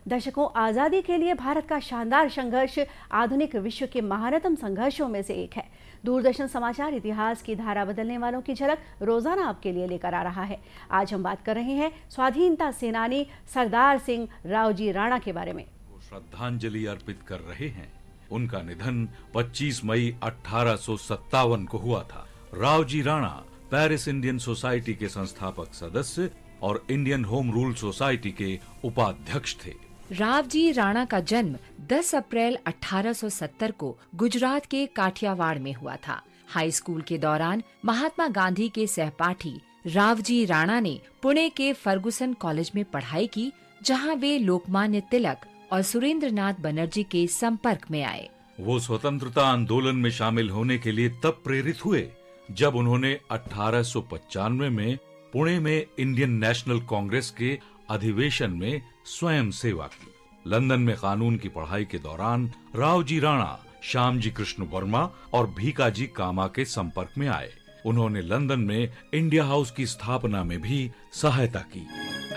दशकों आजादी के लिए भारत का शानदार संघर्ष आधुनिक विश्व के महानतम संघर्षों में से एक है। दूरदर्शन समाचार इतिहास की धारा बदलने वालों की झलक रोजाना आपके लिए लेकर आ रहा है। आज हम बात कर रहे हैं स्वाधीनता सेनानी सरदार सिंह रावजी राणा के बारे में। वो श्रद्धांजलि अर्पित कर रहे हैं। उनका निधन 25 मई 1857 को हुआ था। Raoji Rana Paris Indian society के संस्थापक सदस्य और इंडियन होम रूल सोसाइटी के उपाध्यक्ष थे। रावजी राणा का जन्म 10 अप्रैल 1870 को गुजरात के काठियावाड़ में हुआ था। हाई स्कूल के दौरान महात्मा गांधी के सहपाठी रावजी राणा ने पुणे के फर्गुसन कॉलेज में पढ़ाई की, जहां वे लोकमान्य तिलक और सुरेंद्रनाथ बनर्जी के संपर्क में आए। वो स्वतंत्रता आंदोलन में शामिल होने के लिए तब प्रेरित हुए जब उन्होंने 1895 में पुणे में इंडियन नेशनल कांग्रेस के अधिवेशन में स्वयं सेवा की। लंदन में कानून की पढ़ाई के दौरान रावजी राणा श्यामजी कृष्ण वर्मा और भीकाजी कामा के संपर्क में आए। उन्होंने लंदन में इंडिया हाउस की स्थापना में भी सहायता की।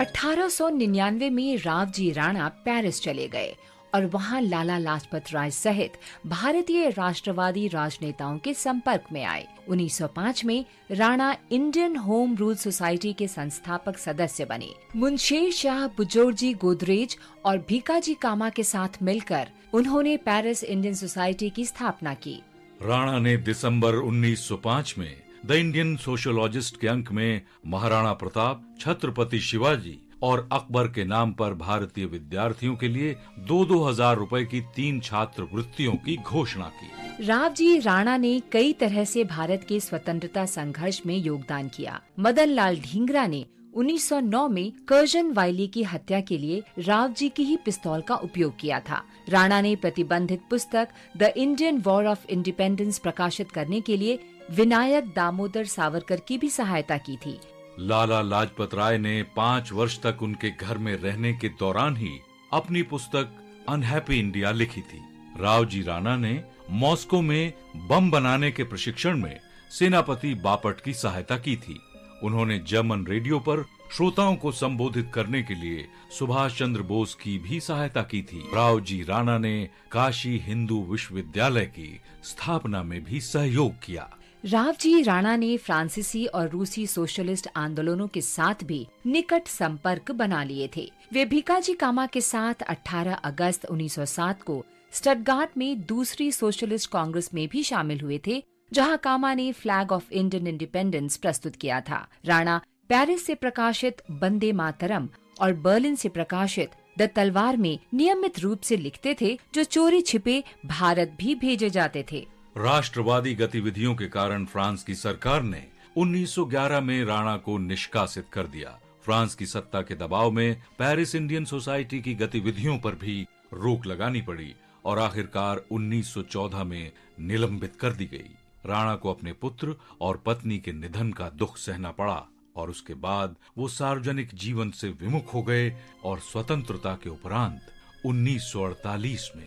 1899 में रावजी राणा पेरिस चले गए और वहां लाला लाजपत राय सहित भारतीय राष्ट्रवादी राजनेताओं के संपर्क में आए। 1905 में Rana Indian home rule society के संस्थापक सदस्य बने। मुंशी शाह बुजोरजी गोदरेज और भीकाजी कामा के साथ मिलकर उन्होंने पेरिस इंडियन सोसाइटी की स्थापना की। राणा ने दिसंबर 1905 में द इंडियन सोशियोलॉजिस्ट के अंक में महाराणा प्रताप, छत्रपति शिवाजी और अकबर के नाम पर भारतीय विद्यार्थियों के लिए 2-2 हजार रुपए की 3 छात्रवृत्तियों की घोषणा की। रावजी राणा ने कई तरह से भारत के स्वतंत्रता संघर्ष में योगदान किया। मदन लाल ढींगरा ने 1909 में कर्जन वाइली की हत्या के लिए रावजी की ही पिस्तौल का उपयोग किया था। राणा ने प्रतिबंधित पुस्तक the Indian war of independence प्रकाशित करने के लिए विनायक दामोदर सावरकर की भी सहायता की थी। लाला लाजपत राय ने 5 वर्ष तक उनके घर में रहने के दौरान ही अपनी पुस्तक अनहैप्पी इंडिया लिखी थी। रावजी राणा ने मॉस्को में बम बनाने के प्रशिक्षण में सेनापति बापट की सहायता की थी। उन्होंने जर्मन रेडियो पर श्रोताओं को संबोधित करने के लिए सुभाष चंद्र बोस की भी सहायता की थी। रावजी राणा ने काशी हिंदू विश्वविद्यालय की स्थापना में भी सहयोग किया। रावजी राणा ने फ्रांसीसी और रूसी सोशलिस्ट आंदोलनों के साथ भी निकट संपर्क बना लिए थे। वे भीकाजी कामा के साथ 18 अगस्त 1907 को स्टटगार्ट में दूसरी सोशलिस्ट कांग्रेस में भी शामिल हुए थे, जहां कामा ने फ्लैग ऑफ इंडियन इंडिपेंडेंस प्रस्तुत किया था। राणा पेरिस से प्रकाशित वंदे मातरम और बर्लिन से प्रकाशित द तलवार में नियमित रूप से लिखते थे, जो चोरी छिपे भारत भी भेजे जाते थे। राष्ट्रवादी गतिविधियों के कारण फ्रांस की सरकार ने 1911 में राणा को निष्कासित कर दिया। फ्रांस की सत्ता के दबाव में पेरिस इंडियन सोसाइटी की गतिविधियों पर भी रोक लगानी पड़ी और आखिरकार 1914 में निलंबित कर दी गई। राणा को अपने पुत्र और पत्नी के निधन का दुख सहना पड़ा और उसके बाद वो सार्वजनिक जीवन से विमुख हो गए और स्वतंत्रता के उपरांत 1948 में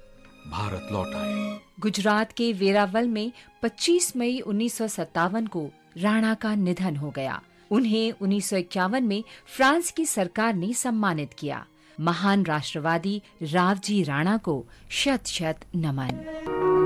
भारत लौट आए। गुजरात के वेरावल में 25 मई 1957 को राणा का निधन हो गया। उन्हें 1951 में फ्रांस की सरकार ने सम्मानित किया। महान राष्ट्रवादी रावजी राणा को शत शत नमन।